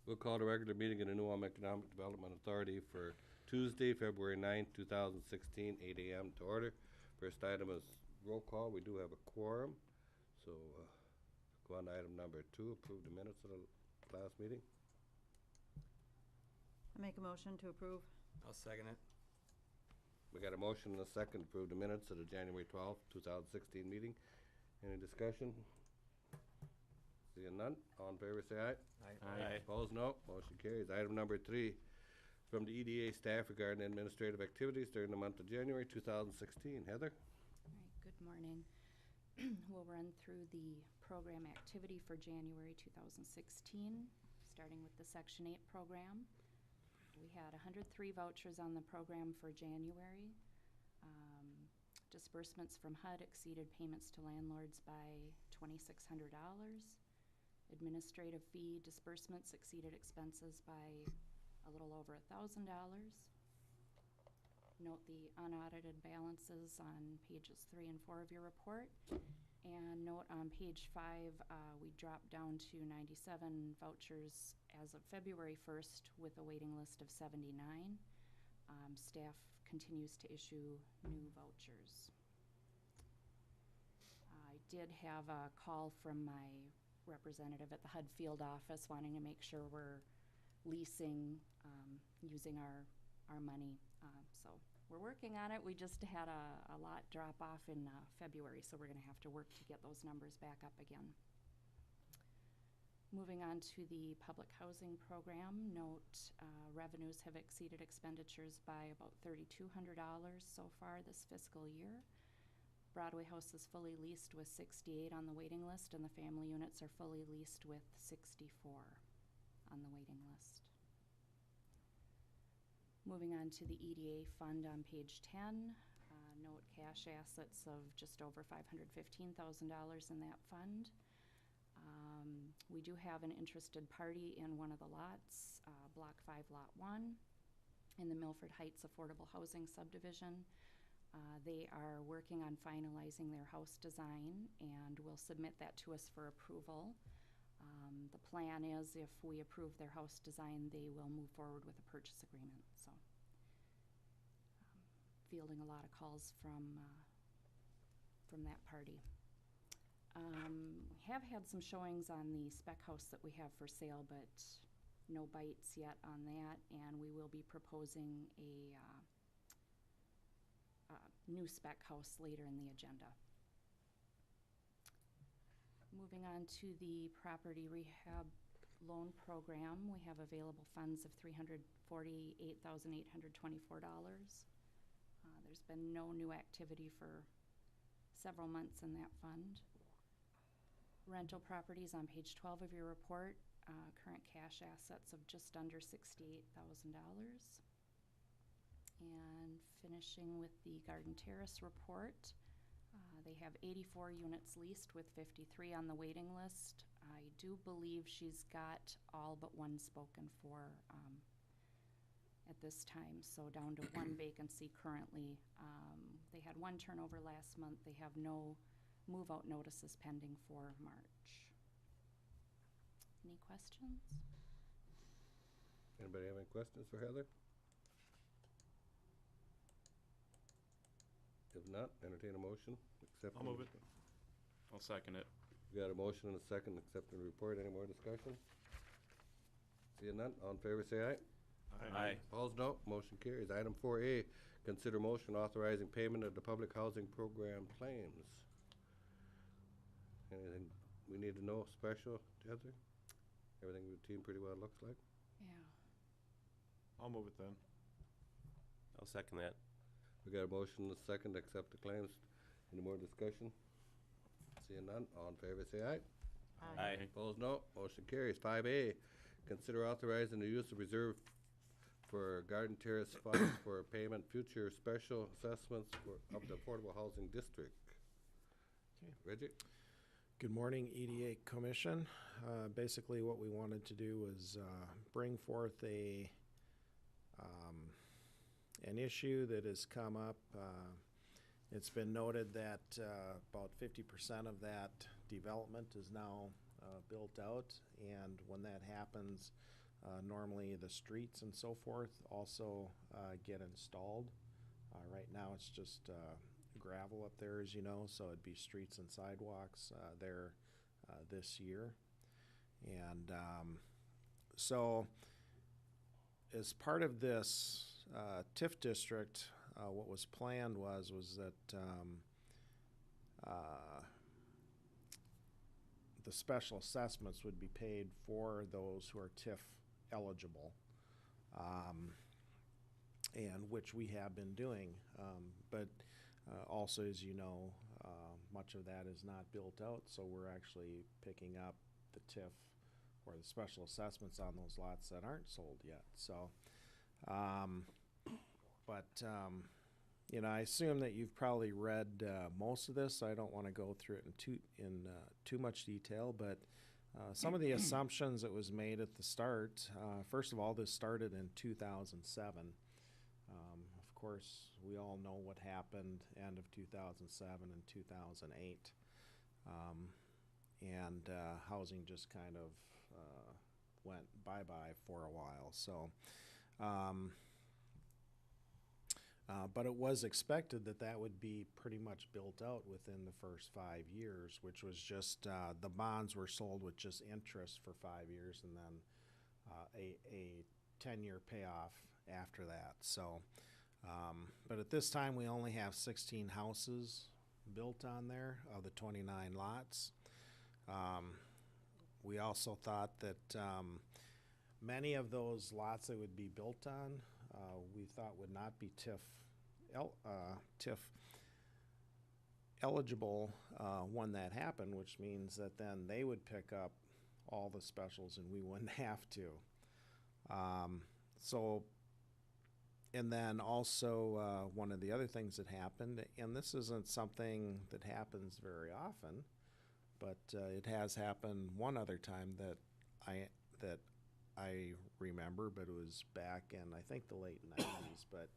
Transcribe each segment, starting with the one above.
We'll call the regular meeting of the New Ulm Economic Development Authority for Tuesday, February 9th, 2016, 8 a.m. to order. First item is roll call. We do have a quorum. So go on to item number 2, approve the minutes of the last meeting. I make a motion to approve. I'll second it. We got a motion and a second to approve the minutes of the January 12th, 2016 meeting. Any discussion? Seeing none, all in favor say aye. Aye. Opposed, no. Motion carries. Item number 3, from the EDA staff regarding administrative activities during the month of January 2016. Heather? All right, good morning. We'll run through the program activity for January 2016, starting with the Section 8 program. We had 103 vouchers on the program for January. Disbursements from HUD exceeded payments to landlords by $2,600. Administrative fee disbursements exceeded expenses by a little over $1,000. Note the unaudited balances on pages 3 and 4 of your report. And note on page 5, we dropped down to 97 vouchers as of February 1st with a waiting list of 79. Staff continues to issue new vouchers. I did have a call from my representative at the HUD field office wanting to make sure we're leasing using our money. So we're working on it. We just had a lot drop off in February, so we're going to have to work to get those numbers back up again. Moving on to the public housing program, note revenues have exceeded expenditures by about $3,200 so far this fiscal year. Broadway House is fully leased with 68 on the waiting list, and the family units are fully leased with 64 on the waiting list. Moving on to the EDA fund on page 10, note cash assets of just over $515,000 in that fund. We do have an interested party in one of the lots, Block 5, Lot 1, in the Milford Heights Affordable Housing Subdivision. They are working on finalizing their house design and will submit that to us for approval. The plan is if we approve their house design, they will move forward with a purchase agreement. So, fielding a lot of calls from that party. We have had some showings on the spec house that we have for sale, but no bites yet on that, and we will be proposing a new spec house later in the agenda. Moving on to the property rehab loan program, we have available funds of $348,824. There's been no new activity for several months in that fund. Rental properties on page 12 of your report, current cash assets of just under $68,000. And finishing with the Garden Terrace report, they have 84 units leased with 53 on the waiting list. I do believe she's got all but one spoken for at this time, so down to one vacancy currently. They had one turnover last month. They have no move-out notices pending for March. Any questions? Anybody have any questions for Heather? If not, entertain a motion. I'll move it. I'll second it. We got a motion and a second, accepting the report. Any more discussion? Seeing none, all in favor say aye. Aye. Opposed, no. Motion carries. Item 4A, consider motion authorizing payment of the public housing program claims. Anything we need to know special, Heather? Everything routine pretty well looks like? Yeah. I'll move it then. I'll second that. We got a motion and a second to accept the claims. Any more discussion? Seeing none, all in favor say aye. Aye. Opposed, no. Motion carries. 5A, consider authorizing the use of reserve for Garden Terrace funds for payment future special assessments of the Affordable Housing District. Okay. Reggie? Good morning, EDA Commission. Basically what we wanted to do was bring forth an issue that has come up. It's been noted that about 50% of that development is now built out, and when that happens, Normally the streets and so forth also get installed. Right now it's just gravel up there, as you know, so it'd be streets and sidewalks there this year. And so as part of this TIF district, what was planned was that the special assessments would be paid for those who are TIF eligible, and which we have been doing. But also, as you know, much of that is not built out, so we're actually picking up the TIF or the special assessments on those lots that aren't sold yet. So, you know, I assume that you've probably read most of this, so I don't want to go through it in too much detail, but some of the assumptions that was made at the start, first of all, this started in 2007. Of course, we all know what happened end of 2007 and 2008. And housing just kind of went bye-bye for a while. So, but it was expected that that would be pretty much built out within the first 5 years, which was just the bonds were sold with just interest for 5 years, and then a 10-year payoff after that. So, but at this time we only have 16 houses built on there of the 29 lots. We also thought that many of those lots that would be built on, we thought would not be TIF eligible when that happened, which means that then they would pick up all the specials and we wouldn't have to. And then also one of the other things that happened, and this isn't something that happens very often, but it has happened one other time that I remember, but it was back in, I think, the late 90s. But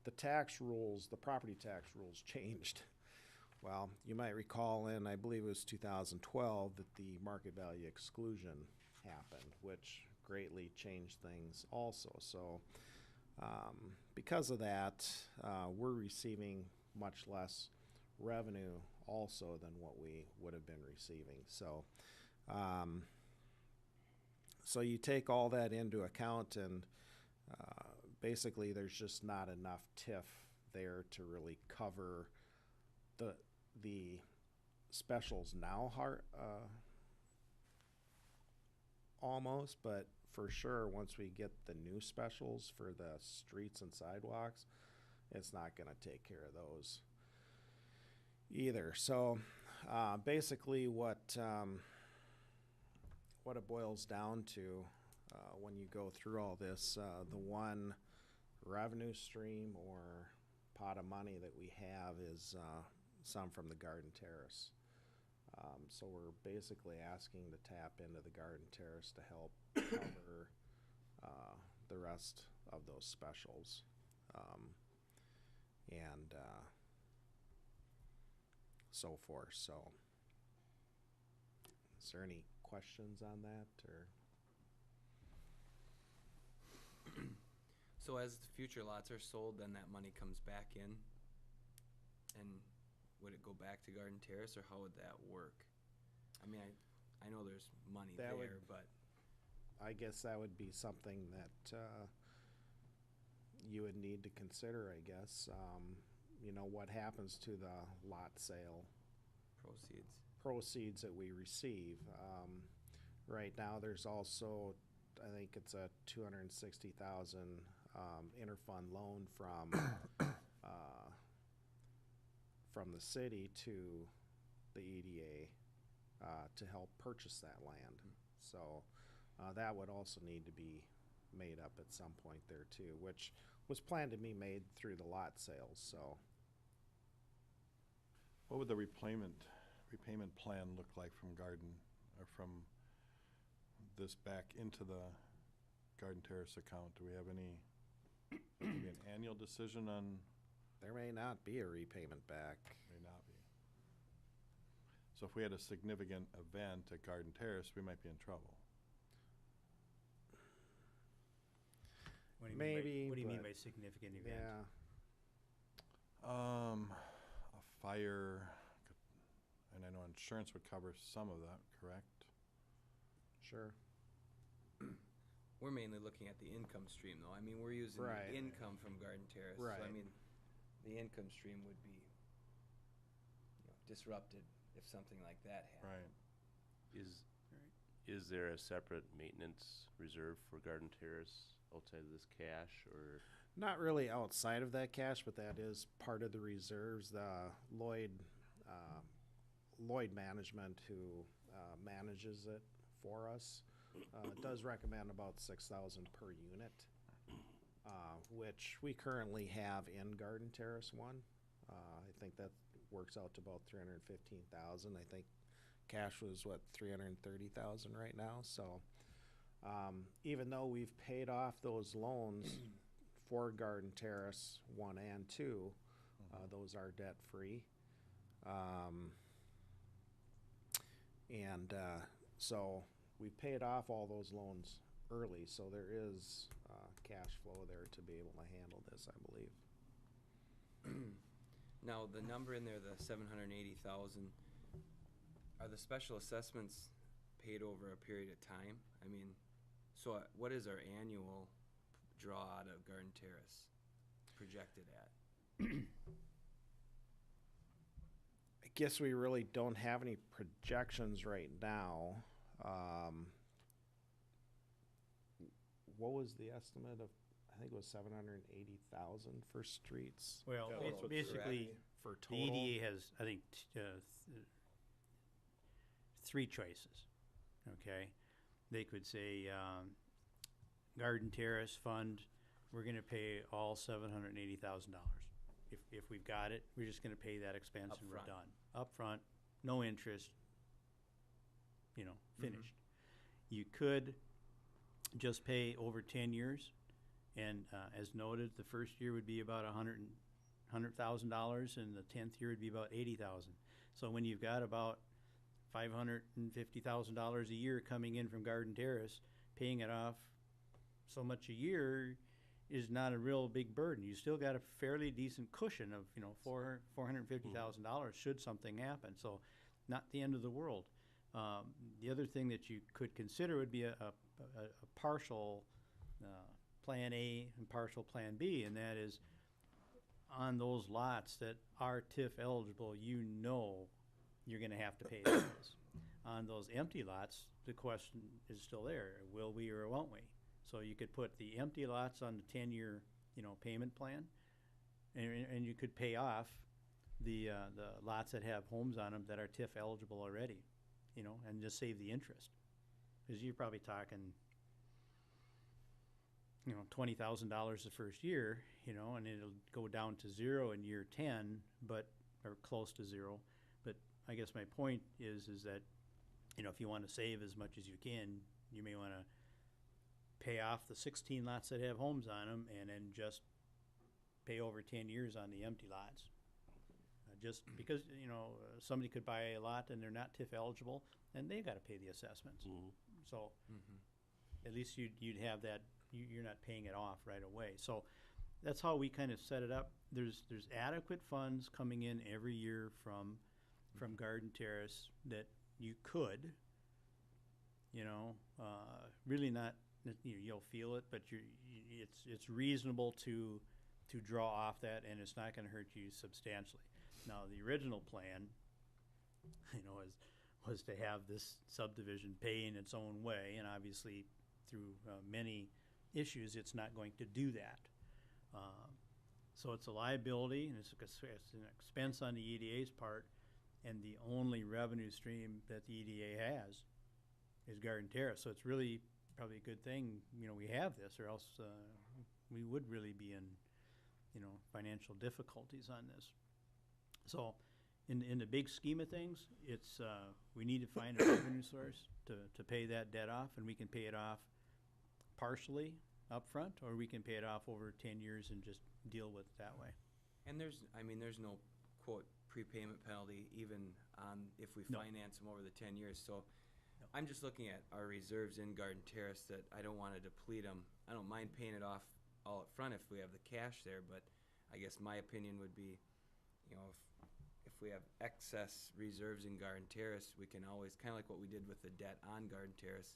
the tax rules, the property tax rules changed. Well, you might recall in, I believe it was 2012, that the market value exclusion happened, which greatly changed things also. So because of that, we're receiving much less revenue also than what we would have been receiving. So so you take all that into account, and basically there's just not enough TIF there to really cover the specials now, almost, but for sure once we get the new specials for the streets and sidewalks, it's not going to take care of those either. So basically what it boils down to when you go through all this, the one revenue stream or pot of money that we have is some from the Garden Terrace. So we're basically asking to tap into the Garden Terrace to help cover the rest of those specials. And so forth. So is there any questions on that, or? So as the future lots are sold, then that money comes back in? And would it go back to Garden Terrace, or how would that work? I mean, I know there's money That would- there, but I guess that would be something that you would need to consider, I guess. You know, what happens to the lot sale proceeds that we receive. Right now, there's also, I think it's a $260,000 interfund loan from the city to the EDA to help purchase that land. So that would also need to be made up at some point there too, which was planned to be made through the lot sales. So What would the repayment plan look like from Garden, or from this back into the Garden Terrace account? Do we have maybe an annual decision on? there may not be a repayment back. May not be. So if we had a significant event at Garden Terrace, we might be in trouble. What do you mean by- Maybe, What do you mean but- by significant event? Yeah, A fire, and I know insurance would cover some of that, correct? sure. We're mainly looking at the income stream, though. I mean, we're using Right. the income from Garden Terrace. So, I Right. mean, the income stream would be, disrupted if something like that happened. Right. Is there a separate maintenance reserve for Garden Terrace outside of this cash, or? Not really outside of that cash, but that is part of the reserves. Lloyd Management, who manages it for us, does recommend about 6,000 per unit, which we currently have in Garden Terrace 1. I think that works out to about 315,000. I think cash was 330,000 right now. So even though we've paid off those loans for Garden Terrace 1 and 2, those are debt free. So we paid off all those loans early, so there is cash flow there to be able to handle this, I believe. Now, the number in there, the 780,000, are the special assessments paid over a period of time? I mean, so what is our annual draw out of Garden Terrace projected at? I guess we really don't have any projections right now. What was the estimate of, I think it was 780,000 for streets Well, Yeah, it's that's what's basically, for the total? EDA has, I think, three choices, okay? They could say, Garden Terrace Fund, we're gonna pay all $780,000. If we've got it, we're just gonna pay that expense and we're Upfront. done. Upfront, no interest, finished. You could just pay over 10 years, and as noted, the first year would be about $100,000, and the 10th year would be about $80,000. So when you've got about $550,000 a year coming in from Garden Terrace, paying it off so much a year is not a real big burden. You still got a fairly decent cushion of $450,000 should something happen. So not the end of the world. The other thing that you could consider would be a partial Plan A and partial Plan B, and that is on those lots that are TIF eligible, you're going to have to pay those. On those empty lots, the question is still there: will we or won't we? So you could put the empty lots on the 10-year, payment plan, and you could pay off the lots that have homes on them that are TIF eligible already, and just save the interest. Because you're probably talking, $20,000 the first year, and it'll go down to zero in year 10, or close to zero. But I guess my point is that, if you want to save as much as you can, you may want to pay off the 16 lots that have homes on them and then just pay over 10 years on the empty lots. Just because, somebody could buy a lot and they're not TIF eligible, and they've got to pay the assessments. So at least you'd have that, you're not paying it off right away. So that's how we kind of set it up. There's adequate funds coming in every year from Garden Terrace that you could, really not, you'll feel it, but it's reasonable to draw off that, and it's not going to hurt you substantially. Now, the original plan, was to have this subdivision pay in its own way, and obviously through many issues, it's not going to do that. So it's a liability, and it's an expense on the EDA's part, and the only revenue stream that the EDA has is Garden Terrace. So it's really probably a good thing, we have this, or else we would really be in, financial difficulties on this. So in the big scheme of things, it's we need to find a revenue source to pay that debt off, and we can pay it off partially up front, or we can pay it off over 10 years and just deal with it that way. And there's no, quote, prepayment penalty even on if we No. finance them over the 10 years. So No. I'm just looking at our reserves in Garden Terrace that I don't want to deplete them. I don't mind paying it off all up front if we have the cash there, but I guess my opinion would be, you know, if we have excess reserves in Garden Terrace, we can always, kinda like what we did with the debt on Garden Terrace,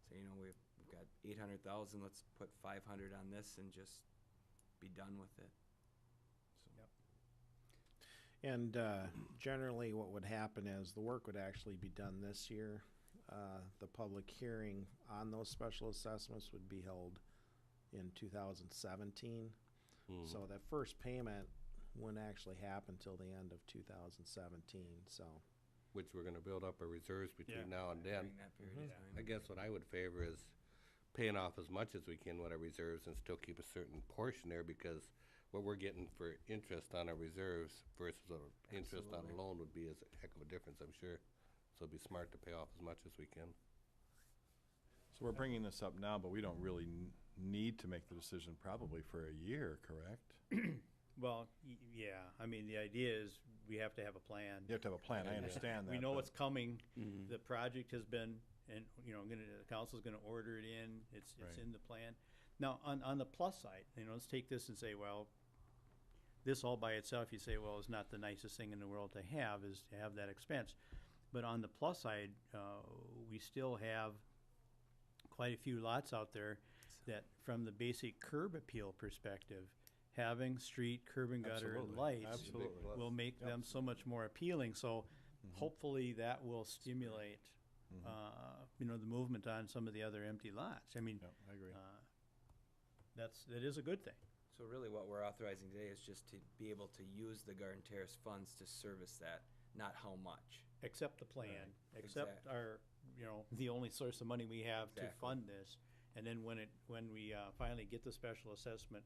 say, you know, we've got 800,000, let's put 500 on this and just be done with it. So. And generally, what would happen is the work would actually be done this year. The public hearing on those special assessments would be held in 2017. So that first payment wouldn't actually happen till the end of 2017, so. Which we're gonna build up our reserves between now and then. During that period of time. I guess what I would favor is paying off as much as we can with our reserves and still keep a certain portion there, because what we're getting for interest on our reserves versus our interest on a Absolutely. loan would be a heck of a difference, I'm sure. So it'd be smart to pay off as much as we can. So we're bringing this up now, but we don't really need to make the decision probably for a year, correct? Well, yeah, I mean, the idea is we have to have a plan. You have to have a plan, I understand that. We know but- what's coming. The project has been, and, you know, the council's gonna order it in, it's Right. in the plan. Now, on the plus side, you know, let's take this and say, well, this all by itself, you say, well, it's not the nicest thing in the world to have, is to have that expense. But on the plus side, we still have quite a few lots out there that, from the basic curb appeal perspective, having street, curb and gutter and Absolutely, lights absolutely. will make them so much more appealing. So hopefully that will stimulate, you know, the movement on some of the other empty lots. I mean, Yeah, I agree. that is a good thing. So really what we're authorizing today is just to be able to use the Garden Terrace funds to service that, not how much. Accept the plan, accept Exact. our, you know, the only source of money we have to Exactly. fund this. And then when we finally get the special assessment,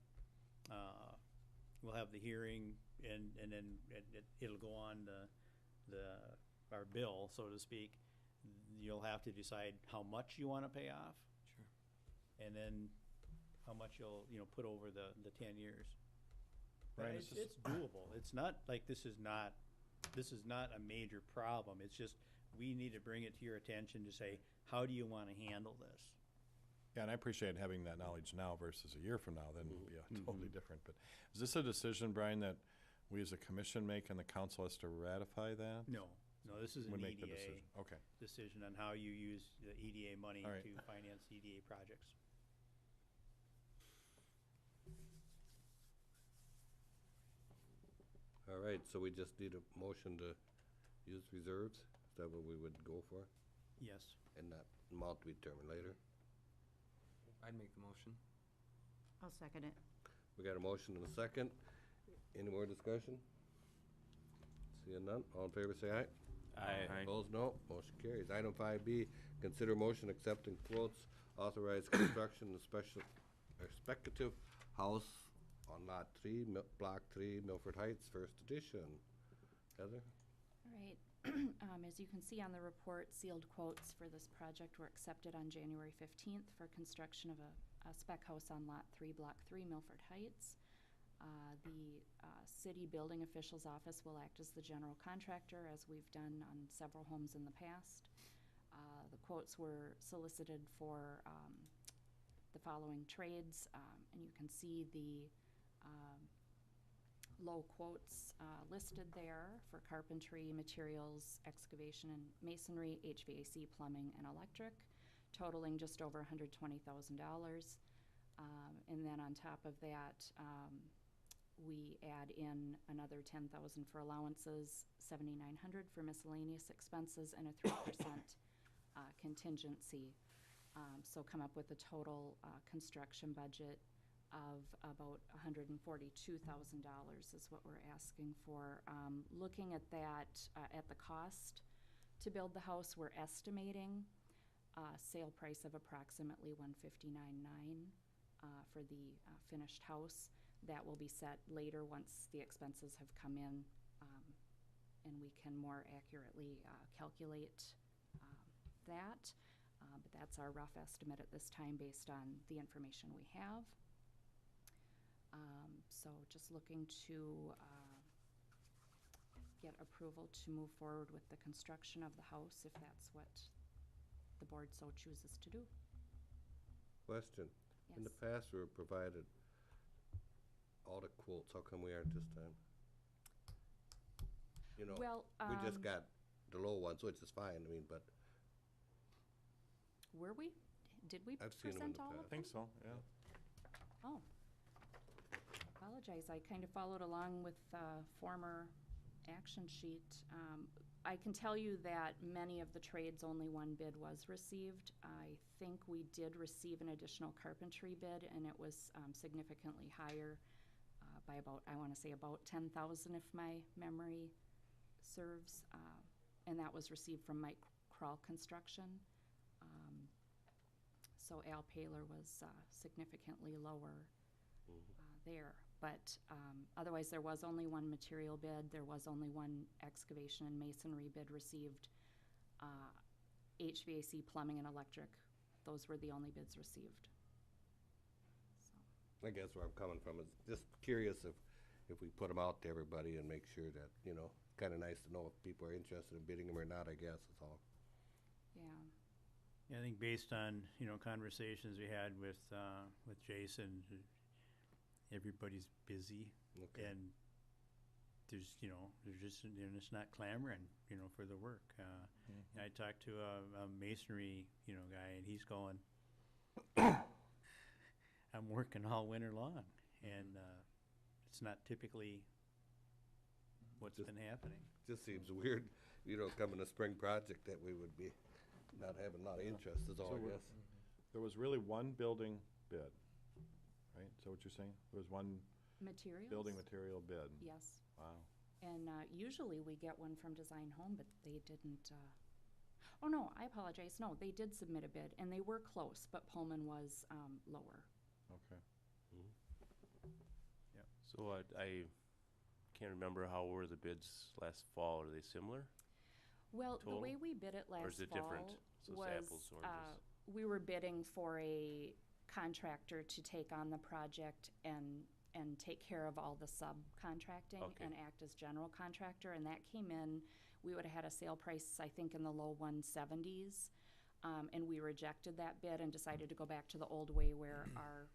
we'll have the hearing and then it'll go on our bill, so to speak. You'll have to decide how much you wanna pay off. Sure. And then how much you'll, you know, put over the 10 years. But Brian, it's doable. It's not like this is not a major problem. It's just, we need to bring it to your attention to say, how do you wanna handle this? Yeah, and I appreciate having that knowledge now versus a year from now, then it'll be totally different. But is this a decision, Brian, that we as a commission make and the council has to ratify that? No, this is an We make the EDA decision, okay. decision on how you use the EDA money All right. to finance EDA projects. All right, so we just need a motion to use reserves? Is that what we would go for? Yes. And that amount to be determined later? I'd make the motion. I'll second it. We got a motion and a second. Any more discussion? Seeing none, all in favor say aye. Aye. Opposed, no. Motion carries. Item 5B, consider motion accepting quotes, authorized construction of special, or speculative house on Lot 3, Block 3, Milford Heights, First Edition. Heather? All right, as you can see on the report, sealed quotes for this project were accepted on January 15th for construction of a spec house on Lot 3, Block 3, Milford Heights. The city building official's office will act as the general contractor, as we've done on several homes in the past. The quotes were solicited for the following trades, and you can see the low quotes listed there for carpentry, materials, excavation and masonry, HVAC, plumbing, and electric, totaling just over $120,000. And then on top of that, we add in another $10,000 for allowances, $7,900 for miscellaneous expenses, and a 3% contingency. So come up with a total construction budget of about $142,000 is what we're asking for. Looking at that, at the cost to build the house, we're estimating a sale price of approximately $159,900 for the finished house. That will be set later once the expenses have come in, and we can more accurately calculate that. But that's our rough estimate at this time based on the information we have. So just looking to get approval to move forward with the construction of the house, if that's what the board so chooses to do. Question. In the Yes. past, we were provided all the quotes, how come we aren't this time? You know, Well, we just got the low ones, which is fine, I mean, but were we? Did we I've seen 'em in present the all past. of I think so, yeah. Oh. Apologize, I kind of followed along with the former action sheet. I can tell you that many of the trades, only one bid was received. I think we did receive an additional carpentry bid, and it was significantly higher by about, I want to say about 10,000 if my memory serves. And that was received from Mike Kroll Construction. So Al Paler was significantly lower there. But otherwise, there was only one material bid. There was only one excavation and masonry bid received. HVAC, plumbing, and electric, those were the only bids received. So, I guess where I'm coming from is just curious if we put them out to everybody and make sure that, you know, kind of nice to know if people are interested in bidding them or not, I guess, is all. yeah. Yeah, I think based on, conversations we had with Jason, everybody's busy Okay. and there's, they're just not clamoring, for the work. I talked to a masonry, guy, and he's going, I'm working all winter long, and it's not typically what's Just- been happening. Just seems weird, you know, coming a spring project that we would be not having a lot of interest is all, So I we're- guess. There was really one building bid, right? Is that what you're saying? There was one Materials? building material bid? Yes. Wow. And usually we get one from Design Home, but they didn't. Oh, no, I apologize. No, they did submit a bid, and they were close, but Pullman was lower. Okay. So I can't remember how were the bids last fall. Are they similar? Well, the Total? way we bid it last Or is it fall different? So was, apples, oranges? we were bidding for a contractor to take on the project and take care of all the subcontracting Okay. and act as general contractor, and that came in, we would have had a sale price, I think, in the low 170s, and we rejected that bid and decided to go back to the old way where our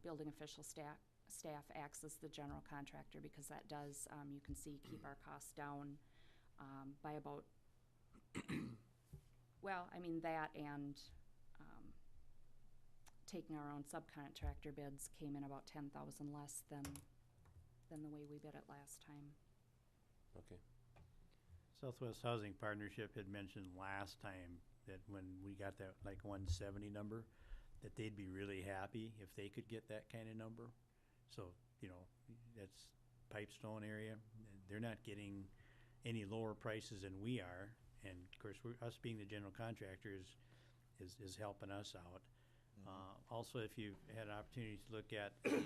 building official staff acts as the general contractor, because that does, you can see, keep our costs down by about, well, I mean, that and taking our own subcontractor bids came in about 10,000 less than the way we bid it last time. Okay. Southwest Housing Partnership had mentioned last time that when we got that like 170 number, that they'd be really happy if they could get that kind of number. So, that's Pipestone area. They're not getting any lower prices than we are. And of course, us being the general contractor is helping us out. Also, if you've had an opportunity to look at the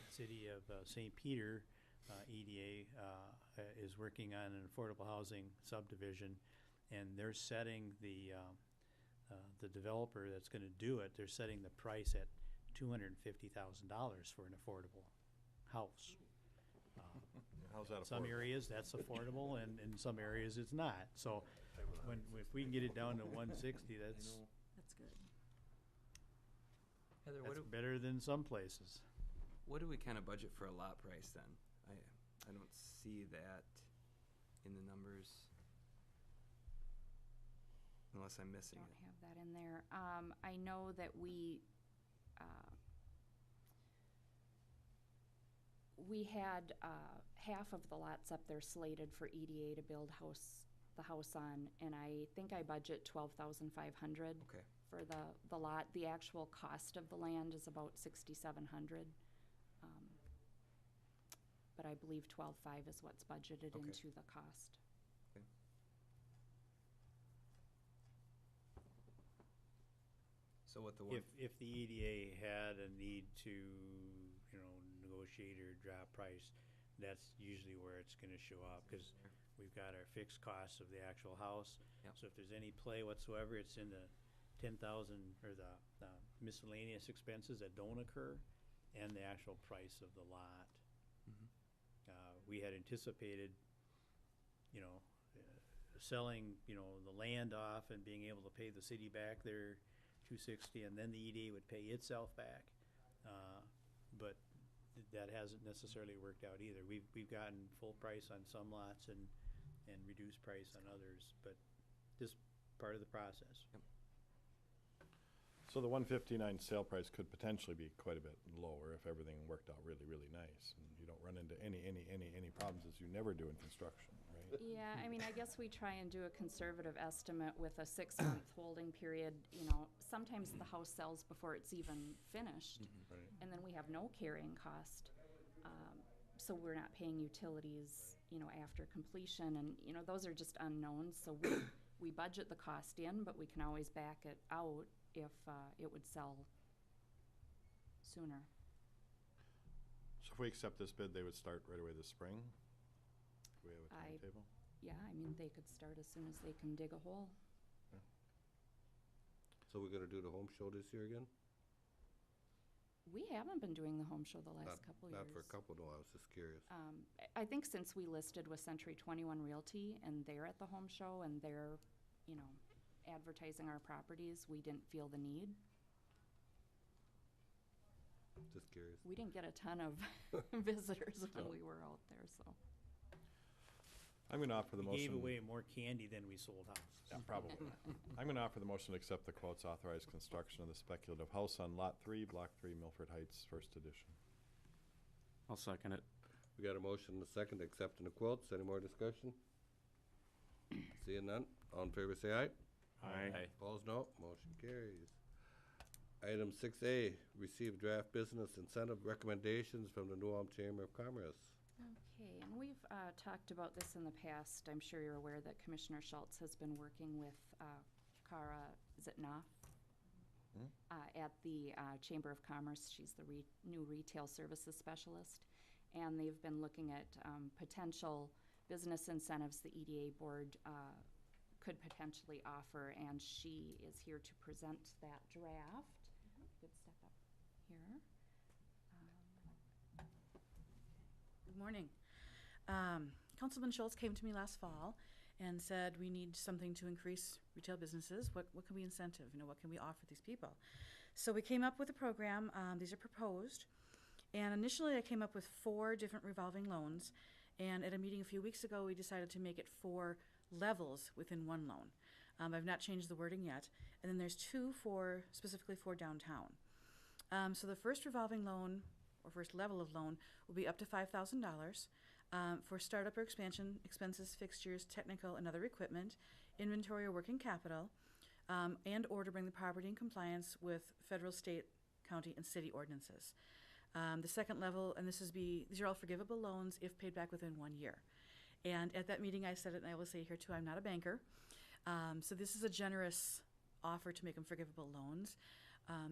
city of St. Peter, EDA is working on an affordable housing subdivision, and they're setting the developer that's going to do it. They're setting the price at $250,000 for an affordable house. How's that Some affordable? areas that's affordable, and in some areas it's not. So, if we can get it down to 160, that's That's good. Heather, that's better than some places. what do we kind of budget for a lot price then? I don't see that in the numbers. Unless I'm missing Don't it. have that in there. I know that we had half of the lots up there slated for EDA to build the house on, and I think I budget 12,500 Okay. for the lot. The actual cost of the land is about 6,700. But I believe 12,500 is what's budgeted Okay. into the cost. So what the one? If the EDA had a need to, negotiate or drop price, that's usually where it's gonna show up, because we've got our fixed costs of the actual house. Yep. So if there's any play whatsoever, it's in the 10,000, or the miscellaneous expenses that don't occur, and the actual price of the lot. Mhm. We had anticipated, selling, the land off and being able to pay the city back their $260, and then the EDA would pay itself back. But that hasn't necessarily worked out either. We've gotten full price on some lots and reduced price on others, but just part of the process. So the 159 sale price could potentially be quite a bit lower if everything worked out really, really nice, and you don't run into any problems as you never do in construction, right? Yeah, I mean, I guess we try and do a conservative estimate with a 6-month holding period. You know, sometimes the house sells before it's even finished, Right. and then we have no carrying cost. So we're not paying utilities, you know, after completion, and, you know, those are just unknowns. So we budget the cost in, but we can always back it out if it would sell sooner. So if we accept this bid, they would start right away this spring? Do we have a timetable? Yeah, I mean, they could start as soon as they can dig a hole. So we're gonna do the home show this year again? We haven't been doing the home show the last couple years. Not for a couple, no, I was just curious. I think since we listed with Century 21 Realty and they're at the home show and they're, you know, advertising our properties, we didn't feel the need. Just curious. We didn't get a ton of visitors when we were out there, so. I'm gonna offer the We motion. gave away more candy than we sold houses. Yeah, probably. I'm gonna offer the motion to accept the quotes, authorize construction of the speculative house on Lot 3, Block 3, Milford Heights, first edition. I'll second it. We got a motion and a second accepting the quotes. Any more discussion? Seeing none, all in favor say aye. Aye. Opposed, no. Motion carries. Item 6A, receive draft business incentive recommendations from the New Ulm Chamber of Commerce. Okay, and we've talked about this in the past. I'm sure you're aware that Commissioner Schultz has been working with Cara, is it Knopf? At the Chamber of Commerce. She's the new retail services specialist. And they've been looking at potential business incentives the EDA board could potentially offer, and she is here to present that draft. You could step up here. Good morning. Councilman Schultz came to me last fall and said, we need something to increase retail businesses. What can we incentive? You know, what can we offer these people? So we came up with a program. These are proposed. And initially I came up with 4 different revolving loans. And at a meeting a few weeks ago, we decided to make it 4 levels within one loan. I've not changed the wording yet. And then there's 2 specifically for downtown. So the first revolving loan, or first level of loan, will be up to $5,000 for startup or expansion expenses, fixtures, technical and other equipment, inventory or working capital, and or to bring the property in compliance with federal, state, county, and city ordinances. The second level, and these are all forgivable loans if paid back within 1 year. And at that meeting I said it, and I will say here too, I'm not a banker. So this is a generous offer to make them forgivable loans.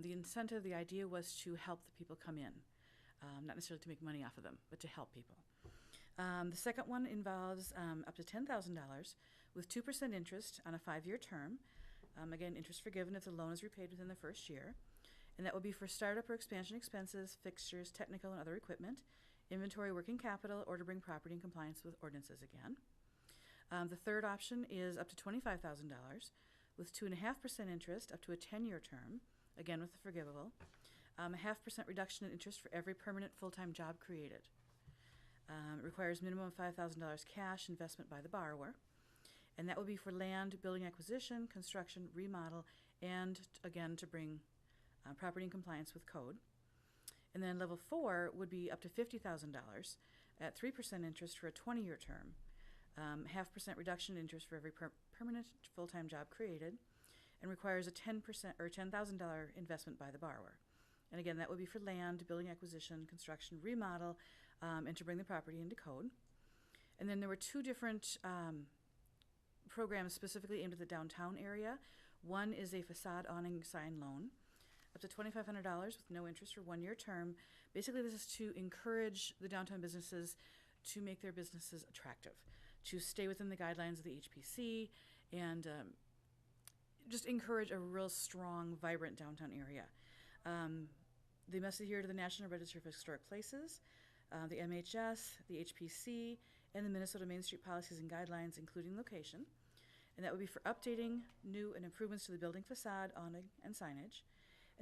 The incentive, the idea was to help the people come in. Not necessarily to make money off of them, but to help people. The second one involves up to $10,000 with 2% interest on a 5-year term. Again, interest forgiven if the loan is repaid within the first year. And that would be for startup or expansion expenses, fixtures, technical and other equipment, inventory, working capital, or to bring property in compliance with ordinances again. The third option is up to $25,000 with 2.5% interest up to a 10-year term, again with the forgivable. A 0.5% reduction in interest for every permanent full-time job created. It requires minimum of $5,000 cash investment by the borrower. And that will be for land, building acquisition, construction, remodel, and again to bring property in compliance with code. And then level 4 would be up to $50,000 at 3% interest for a 20-year term. 0.5% reduction in interest for every permanent full-time job created, and requires a 10% or $10,000 investment by the borrower. And again, that would be for land, building acquisition, construction, remodel, and to bring the property into code. And then there were 2 different programs specifically aimed at the downtown area. One is a facade awning sign loan, up to $2,500 with no interest for 1-year term. Basically, this is to encourage the downtown businesses to make their businesses attractive, to stay within the guidelines of the HPC, and just encourage a real strong, vibrant downtown area. They must adhere to the National Register of Historic Places, the MHS, the HPC, and the Minnesota Main Street policies and guidelines, including location. And that would be for updating, new, and improvements to the building facade, awning, and signage.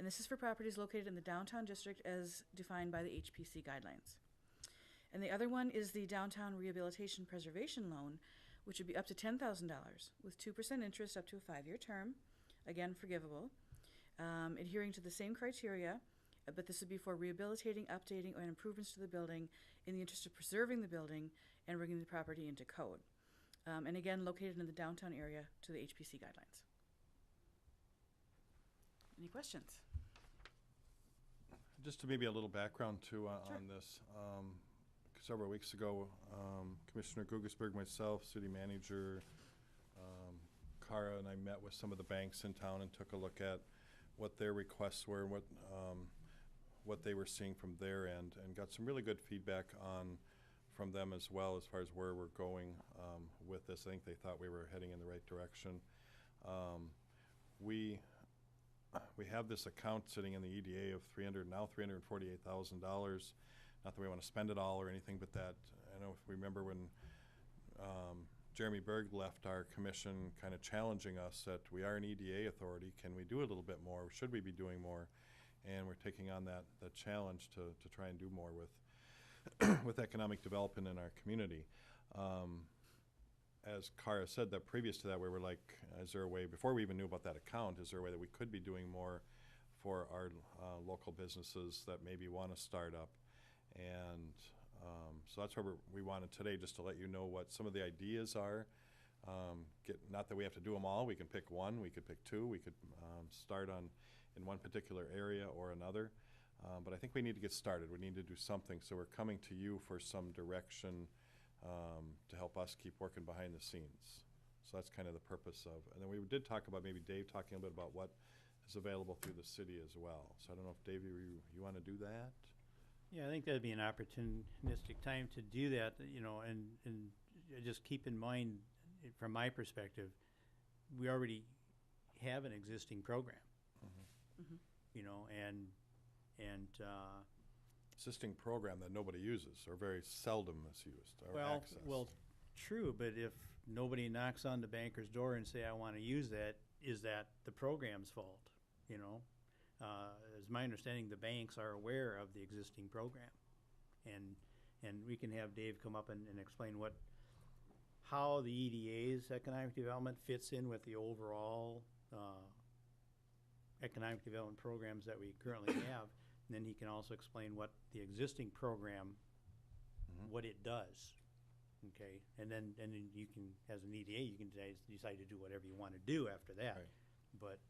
And this is for properties located in the downtown district as defined by the HPC guidelines. And the other one is the Downtown Rehabilitation Preservation Loan, which would be up to $10,000 with 2% interest up to a 5-year term, again forgivable, adhering to the same criteria, but this would be for rehabilitating, updating, or improvements to the building in the interest of preserving the building and bringing the property into code. And again, located in the downtown area to the HPC guidelines. Any questions? Just to maybe a little background too on this. Several weeks ago, Commissioner Gugesberg, myself, city manager, Kara, and I met with some of the banks in town and took a look at what their requests were and what they were seeing from their end, and got some really good feedback from them as well as far as where we're going with this. I think they thought we were heading in the right direction. We have this account sitting in the EDA of $348,000. Not that we want to spend it all or anything, but that, I know if we remember when Jeremy Berg left our commission kind of challenging us that we are an EDA authority, can we do a little bit more? Should we be doing more? And we're taking on that challenge to try and do more with economic development in our community. As Kara said, that previous to that, we were like, is there a way, before we even knew about that account, is there a way that we could be doing more for our local businesses that maybe want to start up? And so that's where we wanted today, just to let you know what some of the ideas are. Not that we have to do them all. We can pick one, we could pick two, we could start in one particular area or another. But I think we need to get started. We need to do something. So we're coming to you for some direction to help us keep working behind the scenes. So that's kind of the purpose of. And then we did talk about maybe Dave talking a bit about what is available through the city as well. So I don't know if Dave, you want to do that? Yeah, I think that'd be an opportunistic time to do that, you know, and just keep in mind, from my perspective, we already have an existing program, you know, and Existing program that nobody uses or very seldom is used or accessed. Well, true, but if nobody knocks on the banker's door and say, I want to use that, is that the program's fault, you know? As my understanding, the banks are aware of the existing program, and we can have Dave come up and explain how the EDA's economic development fits in with the overall economic development programs that we currently have. And then he can also explain what the existing program, what it does. Okay, and then you can, as an EDA, you can decide to do whatever you want to do after that. Right. But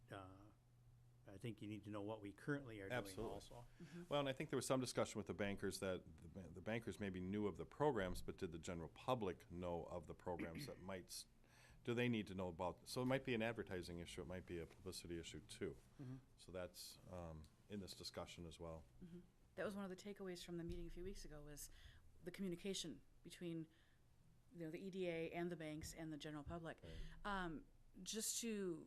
I think you need to know what we currently are doing also. Well, and I think there was some discussion with the bankers that the bankers maybe knew of the programs, but did the general public know of the programs that do they need to know about? So it might be an advertising issue, it might be a publicity issue too. So that's in this discussion as well. That was one of the takeaways from the meeting a few weeks ago, was the communication between, you know, the EDA and the banks and the general public. Just to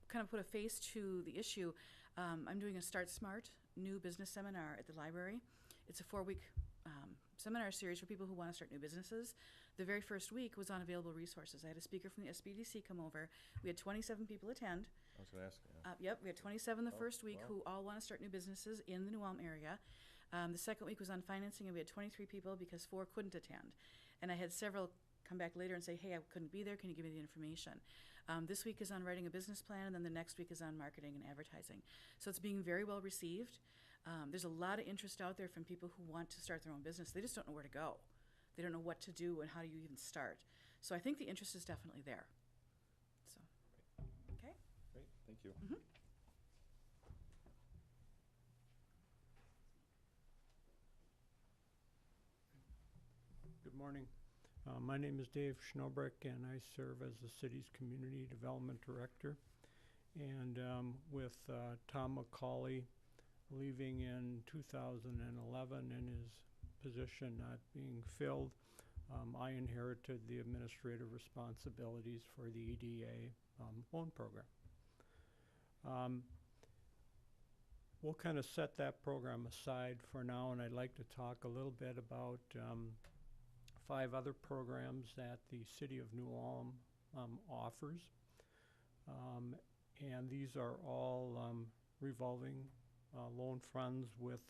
kind of put a face to the issue, I'm doing a Start Smart new business seminar at the library. It's a 4-week seminar series for people who want to start new businesses. The very first week was on available resources. I had a speaker from the SBDC come over. We had 27 people attend. I was going to ask. Yep, we had 27 the first week who all want to start new businesses in the New Ulm area. The second week was on financing, and we had 23 people because 4 couldn't attend. And I had several come back later and say, hey, I couldn't be there. Can you give me the information? This week is on writing a business plan, and then the next week is on marketing and advertising. So it's being very well received. There's a lot of interest out there from people who want to start their own business. They just don't know where to go. They don't know what to do and how do you even start. So I think the interest is definitely there. So, okay. Great, thank you. Good morning. My name is Dave Schnobrick, and I serve as the city's Community Development Director. And with Tom McCauley leaving in 2011 and his position not being filled, I inherited the administrative responsibilities for the EDA loan program. We'll kind of set that program aside for now, and I'd like to talk a little bit about 5 other programs that the City of New Ulm offers. And these are all revolving loan funds with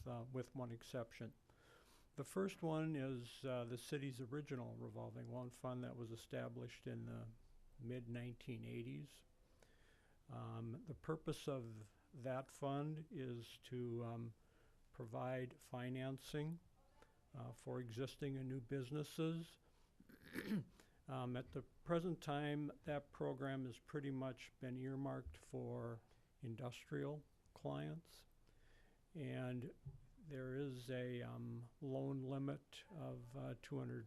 one exception. The first one is the city's original revolving loan fund that was established in the mid-1980s. The purpose of that fund is to provide financing for existing and new businesses. At the present time, that program has pretty much been earmarked for industrial clients, and there is a loan limit of $250,000.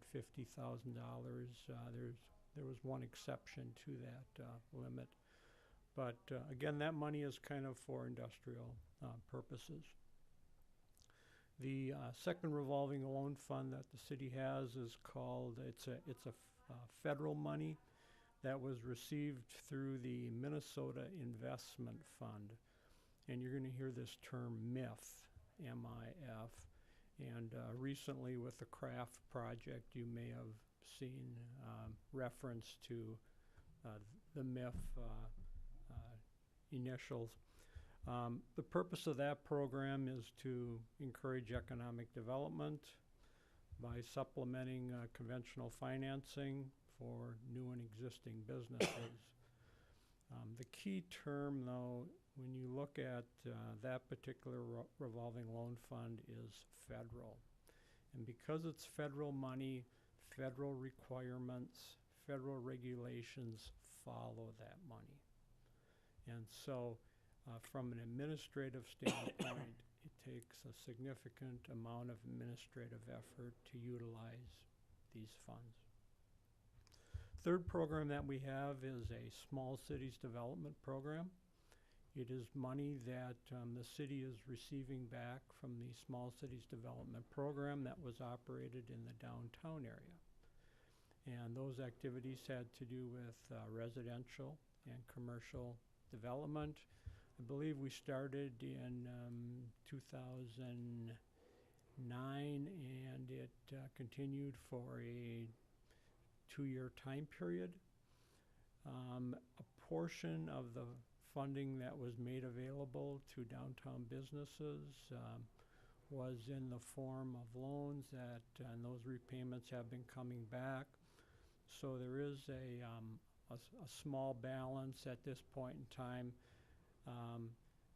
There was one exception to that limit, but again, that money is kind of for industrial purposes. The second revolving loan fund that the city has is called, it's a federal money that was received through the Minnesota Investment Fund. And you're going to hear this term MIF, M-I-F. And recently with the CRAFT project, you may have seen reference to the MIF initials. The purpose of that program is to encourage economic development by supplementing conventional financing for new and existing businesses. The key term, though, when you look at that particular revolving loan fund is federal. And because it's federal money, federal requirements, federal regulations follow that money. And so from an administrative standpoint, it takes a significant amount of administrative effort to utilize these funds. Third program that we have is a small cities development program. It is money that the city is receiving back from the small cities development program that was operated in the downtown area. And those activities had to do with residential and commercial development. I believe we started in 2009, and it continued for a 2-year time period. A portion of the funding that was made available to downtown businesses was in the form of loans and those repayments have been coming back. So there is a small balance at this point in time.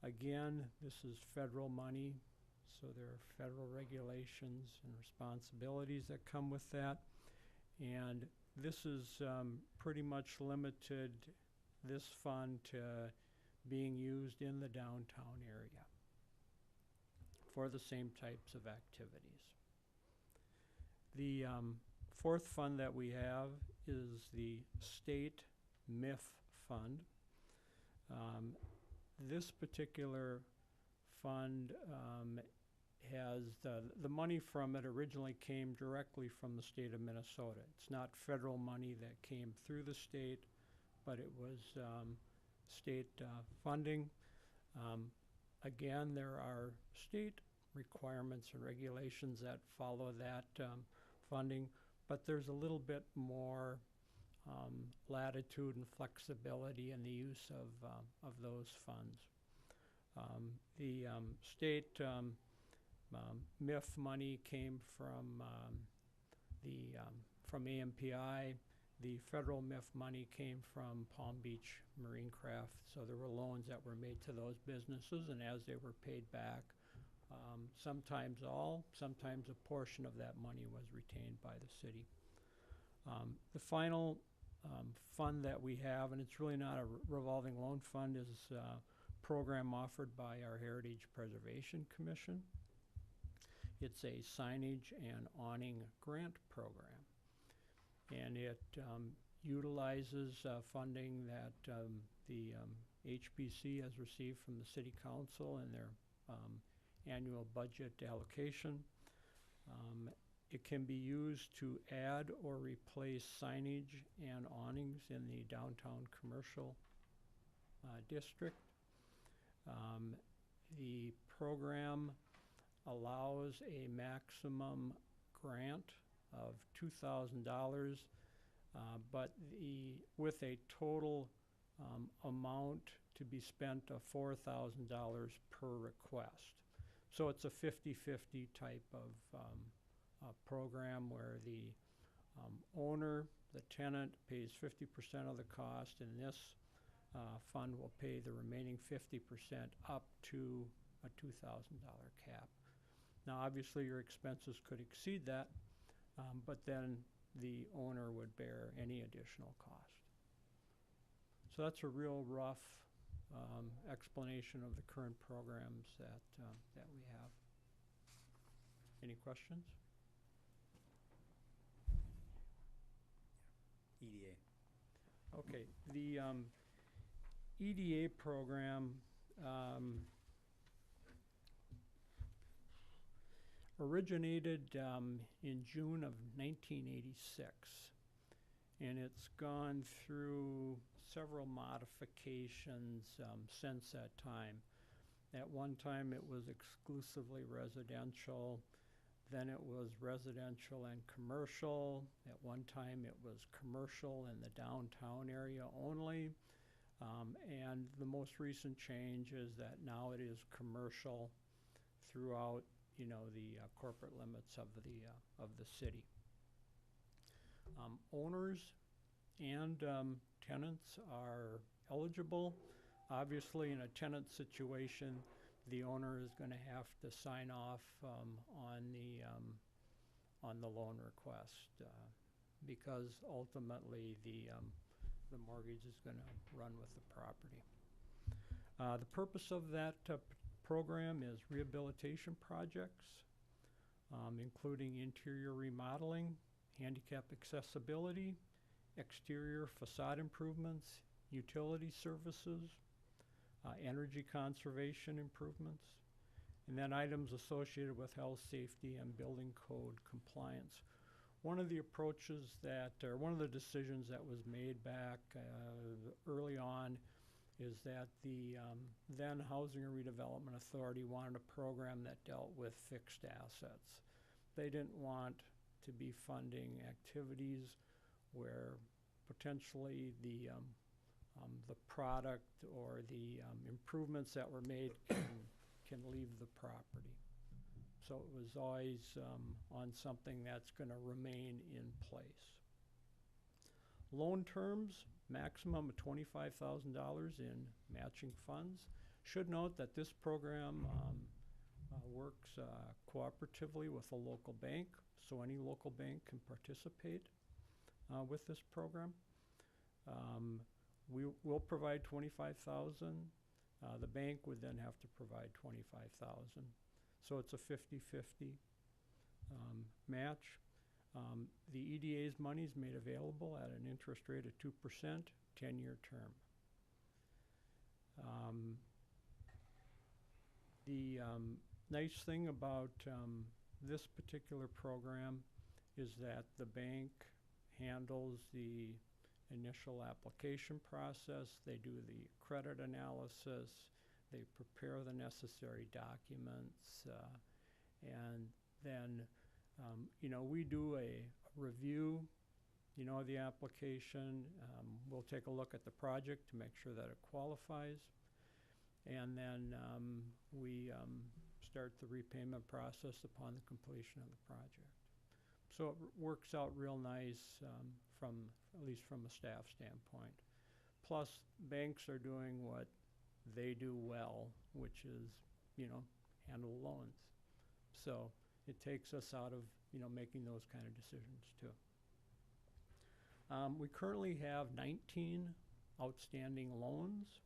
Again, this is federal money, so there are federal regulations and responsibilities that come with that. And this is pretty much limited, this fund, to being used in the downtown area for the same types of activities. The fourth fund that we have is the state MIF fund. This particular fund has the money from it originally came directly from the state of Minnesota. It's not federal money that came through the state, but it was state funding. Again, there are state requirements and regulations that follow that funding, but there's a little bit more latitude and flexibility in the use of those funds. The state MIF money came from AMPI. The federal MIF money came from Palm Beach Marine Craft. So there were loans that were made to those businesses, and as they were paid back, sometimes sometimes a portion of that money was retained by the city. The final fund that we have, and it's really not a revolving loan fund, is a program offered by our Heritage Preservation Commission. It's a signage and awning grant program, and it utilizes funding that the HPC has received from the City Council in their annual budget allocation. It can be used to add or replace signage and awnings in the downtown commercial district. The program allows a maximum grant of $2,000, but with a total amount to be spent of $4,000 per request. So it's a 50-50 type of program where the owner, the tenant, pays 50% of the cost, and this fund will pay the remaining 50% up to a $2,000 cap. Now, obviously, your expenses could exceed that, but then the owner would bear any additional cost. So that's a real rough explanation of the current programs that we have. Any questions? EDA. Okay, the EDA program originated in June of 1986, and it's gone through several modifications since that time. At one time it was exclusively residential, then it was residential and commercial. At one time it was commercial in the downtown area only. And the most recent change is that now it is commercial throughout, you know, the corporate limits of the city. Owners and tenants are eligible. Obviously, in a tenant situation, the owner is going to have to sign off on the loan request because ultimately the mortgage is going to run with the property. The purpose of that program is rehabilitation projects, including interior remodeling, handicap accessibility, exterior facade improvements, utility services, energy conservation improvements, and then items associated with health, safety, and building code compliance. One of the approaches that, or one of the decisions that was made back early on is that the then Housing and Redevelopment Authority wanted a program that dealt with fixed assets. They didn't want to be funding activities where potentially the product or the improvements that were made can leave the property. So it was always on something that's going to remain in place. Loan terms, maximum of $25,000 in matching funds. Should note that this program works cooperatively with a local bank, so any local bank can participate with this program. We will provide $25,000. The bank would then have to provide $25,000. So it's a 50-50 match. The EDA's money is made available at an interest rate of 2%, 10-year term. The nice thing about this particular program is that the bank handles the initial application process. They do the credit analysis. They prepare the necessary documents. And then, you know, we do a review, you know, of the application. We'll take a look at the project to make sure that it qualifies. And then we start the repayment process upon the completion of the project. So it works out real nice at least from a staff standpoint. Plus, banks are doing what they do well, which is, you know, handle loans. So it takes us out of, you know, making those kind of decisions too. We currently have 19 outstanding loans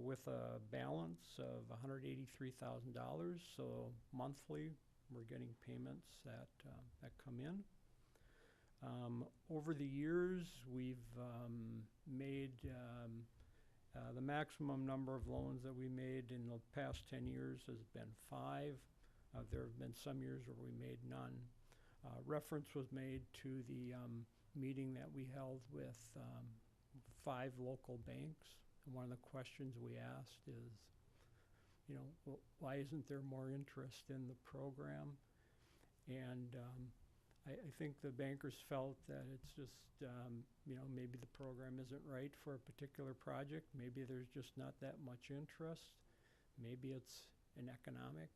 with a balance of $183,000. So monthly, we're getting payments that come in. Over the years, we've made the maximum number of loans that we made in the past 10 years has been 5. There have been some years where we made none. Reference was made to the meeting that we held with 5 local banks. And one of the questions we asked is, you know, well, why isn't there more interest in the program? And I think the bankers felt that it's just, maybe the program isn't right for a particular project. Maybe there's just not that much interest. Maybe it's an economic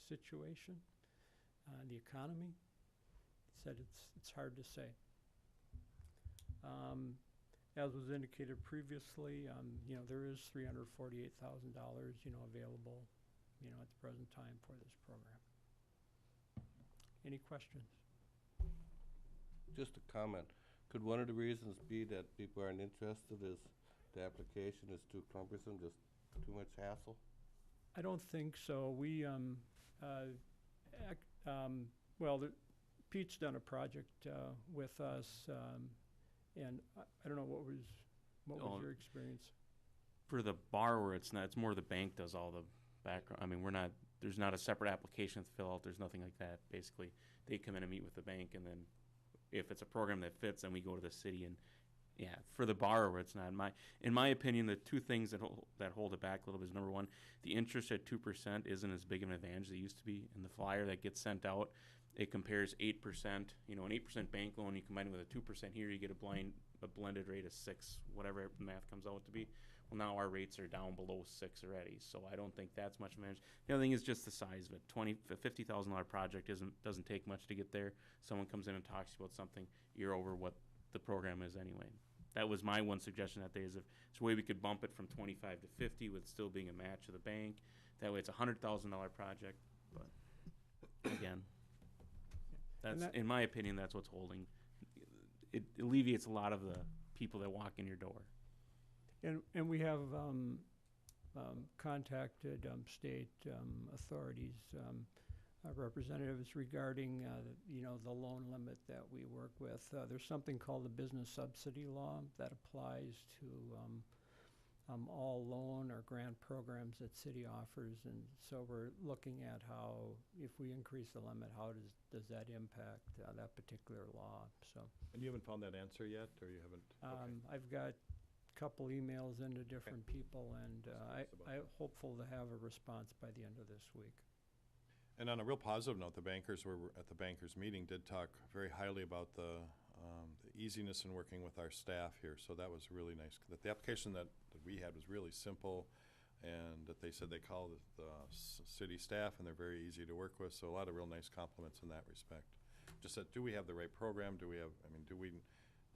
situation, the economy. Said it's hard to say. As was indicated previously, there is $348,000, available, at the present time for this program. Any questions? Just a comment. Could one of the reasons be that people aren't interested is the application is too cumbersome, just too much hassle? I don't think so. We, Pete's done a project with us, and I don't know what was Oh. your experience? For the borrower, it's not, it's more the bank does all the background. I mean, there's not a separate application to fill out. There's nothing like that. Basically, they come in and meet with the bank, and then if it's a program that fits, then we go to the city. And yeah, for the borrower, it's not. In my opinion, the two things that hold it back a little bit is, number one, the interest at 2% isn't as big of an advantage as it used to be. In the flyer that gets sent out, it compares 8%. An 8% bank loan, you combine it with a 2% here, you get a blended rate of 6, whatever the math comes out to be. Well, now our rates are down below 6 already, so I don't think that's much of an advantage. The other thing is just the size of it. $50,000 project doesn't take much to get there. Someone comes in and talks to you about something, you're over what the program is anyway. That was my one suggestion that day, is if there's a way we could bump it from 25 to 50 with still being a match of the bank. That way it's a $100,000 project, but again, in my opinion, that's what's holding. It alleviates a lot of the people that walk in your door. And we have contacted state authorities, representatives regarding, the loan limit that we work with. There's something called the business subsidy law that applies to all loan or grant programs that city offers. And so we're looking at how, if we increase the limit, how does that impact that particular law? So. And you haven't found that answer yet, or you haven't? Okay. I've got a couple emails into different people, and I'm hopeful to have a response by the end of this week. And on a real positive note, the bankers were at the bankers meeting did talk very highly about the easiness in working with our staff here. So that was really nice. That the application that we had was really simple, and that they said they call the city staff and they're very easy to work with. So a lot of real nice compliments in that respect. Just that, do we have the right program? Do we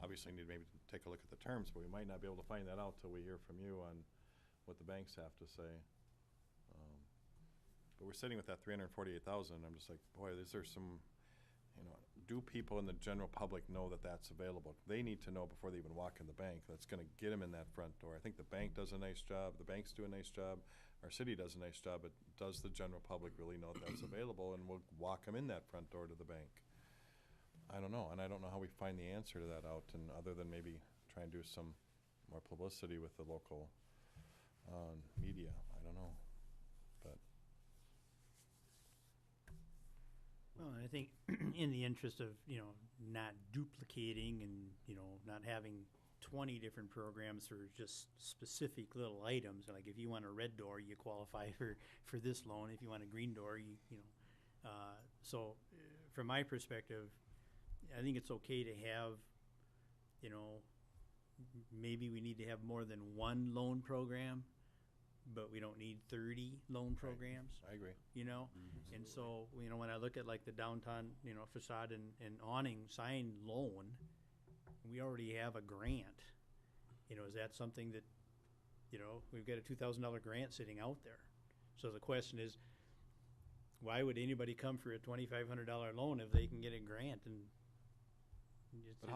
obviously need maybe to take a look at the terms, but we might not be able to find that out till we hear from you on what the banks have to say. But we're sitting with that $348,000. I'm just like, boy, is there some, do people in the general public know that that's available? They need to know before they even walk in the bank. That's going to get them in that front door. I think the bank does a nice job. The banks do a nice job. Our city does a nice job. But does the general public really know that that's available and will walk them in that front door to the bank? I don't know. And I don't know how we find the answer to that out, and other than maybe try and do some more publicity with the local media. I don't know. But Well, I think in the interest of, not duplicating and, not having 20 different programs for just specific little items, like if you want a red door, you qualify for this loan. If you want a green door, so from my perspective, I think it's okay to have, maybe we need to have more than one loan program, but we don't need 30 loan programs. I agree. And so, when I look at like the downtown, facade and awning sign loan, we already have a grant. Is that something that, we've got a $2,000 grant sitting out there. So the question is, why would anybody come for a $2,500 loan if they can get a grant and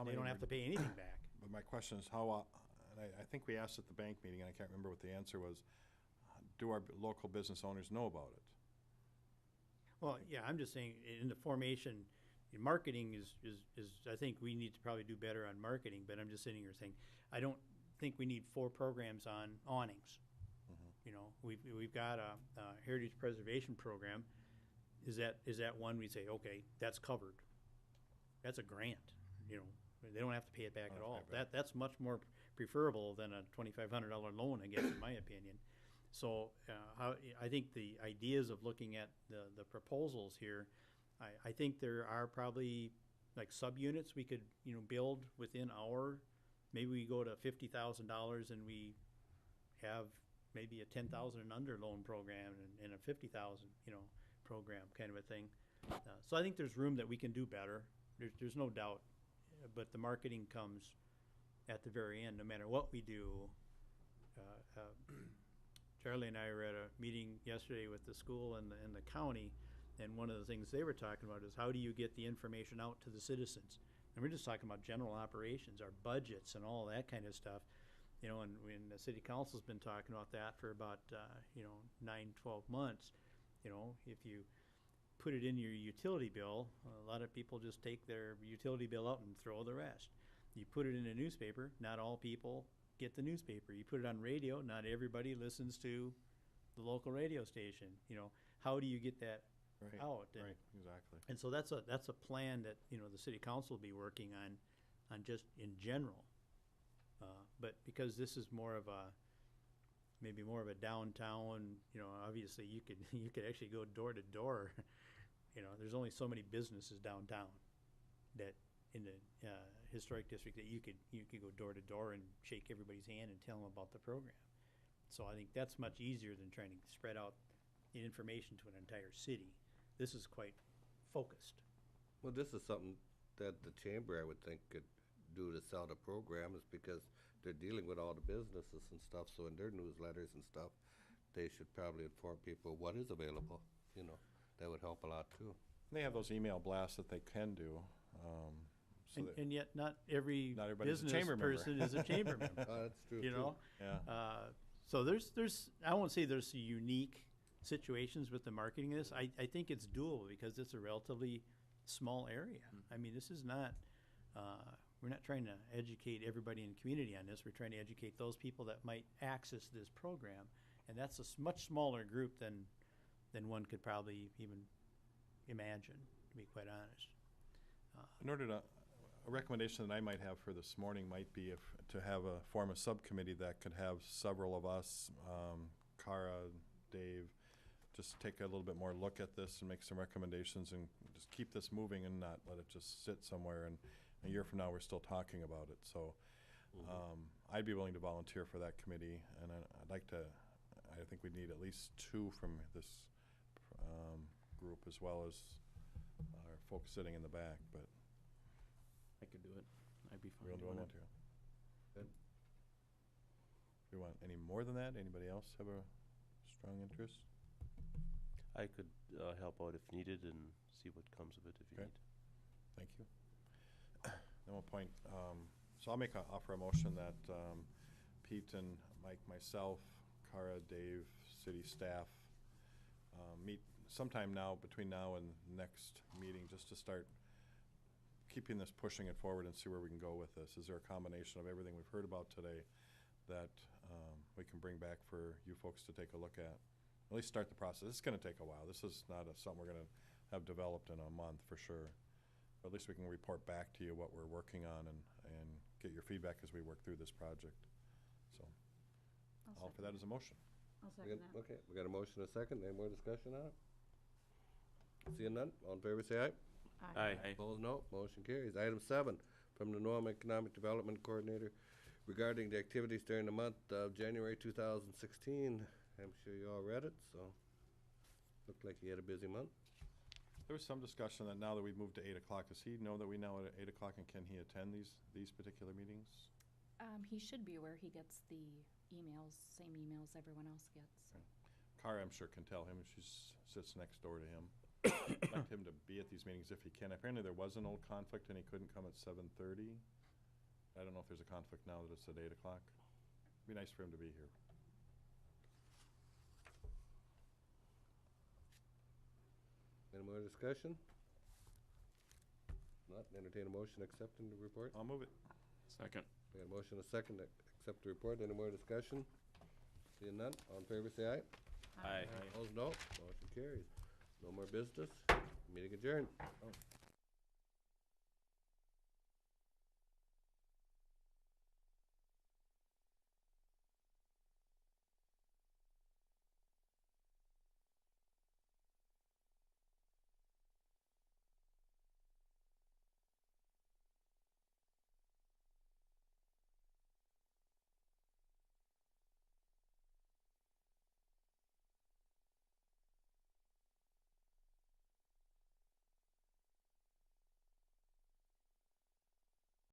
they don't have to pay anything back? But my question is how, and I think we asked at the bank meeting, and I can't remember what the answer was, do our local business owners know about it? Well, yeah, I'm just saying in the formation, marketing is I think we need to probably do better on marketing, but I'm just sitting here saying, I don't think we need 4 programs on awnings. We've got a heritage preservation program. Is that one we say, okay, that's covered? That's a grant, they don't have to pay it back at all. That's much more preferable than a $2,500 loan, I guess, in my opinion. So I think the ideas of looking at the proposals here, I think there are probably like subunits we could, build within our, maybe we go to $50,000 and we have maybe a 10,000 and under loan program and a 50,000, program kind of a thing. So I think there's room that we can do better. There's no doubt, but the marketing comes at the very end, no matter what we do. Charlie and I were at a meeting yesterday with the school and the county, and one of the things they were talking about is how do you get the information out to the citizens? And we're just talking about general operations, our budgets and all that kind of stuff. And when the city council's been talking about that for about, 9-12 months, if you put it in your utility bill, a lot of people just take their utility bill out and throw the rest. You put it in a newspaper, not all people get the newspaper. You put it on radio, not everybody listens to the local radio station. How do you get that out? Right, exactly. And so that's a plan that, the city council will be working on just in general. But because this is maybe more of a downtown, obviously you could actually go door to door. There's only so many businesses downtown that in the historic district that you could go door to door and shake everybody's hand and tell them about the program. So I think that's much easier than trying to spread out the information to an entire city. This is quite focused. Well, this is something that the chamber, I would think, could do to sell the program, is because they're dealing with all the businesses and stuff, so in their newsletters and stuff, they should probably inform people what is available, that would help a lot too. They have those email blasts that they can do. So that And yet not every not everybody's a business chamber member. person is a chamber member. That's true You too. know? Yeah. So there's I won't say there's unique situations with the marketing of this. I think it's doable because it's a relatively small area. I mean, this is not, we're not trying to educate everybody in the community on this. We're trying to educate those people that might access this program. And that's a much smaller group than one could probably even imagine, to be quite honest. In order to, a recommendation that I might have for this morning might be to form a subcommittee that could have several of us, Cara, Dave, just take a little bit more look at this and make some recommendations and just keep this moving and not let it just sit somewhere and a year from now we're still talking about it. So I'd be willing to volunteer for that committee, and I'd like to, I think we need at least 2 from this group as well as our folks sitting in the back, but I could do it. I'd be fine we'll do doing it. it. Good. Do you want any more than that? Anybody else have a strong interest? I could help out if needed and see what comes of it if you Okay. need. Thank you. Then we'll point, so I'll offer a motion that Pete and Mike, myself, Cara, Dave, city staff meet sometime now, between now and next meeting, just to start keeping this, pushing it forward and see where we can go with this. Is there a combination of everything we've heard about today that we can bring back for you folks to take a look at? At least start the process. It's going to take a while. This is not something we're going to have developed in a month for sure. But at least we can report back to you what we're working on and get your feedback as we work through this project. So I'll offer that as a motion. I'll second that. Okay, we got a motion and a second. Any more discussion on it? Seeing none, all in favor say aye. Aye. Opposed, no. Motion carries. Item 7, from the Nome Economic Development Coordinator regarding the activities during the month of January 2016. I'm sure you all read it, so looked like you had a busy month. There was some discussion that now that we've moved to 8 o'clock, does he know that we now at 8 o'clock, and can he attend these particular meetings? He should be aware he gets the emails, same emails everyone else gets. Cara, I'm sure, can tell him if she sits next door to him. I'd like him to be at these meetings if he can. Apparently there was an old conflict and he couldn't come at 7:30. I don't know if there's a conflict now that it's at 8 o'clock. It'd be nice for him to be here. Any more discussion? Not, entertain a motion accepting the report. I'll move it. Second. We got a motion and a second to accept the report. Any more discussion? Seeing none, all in favor say aye. Aye. Opposed, no. Motion carries. No more business. Meeting adjourned.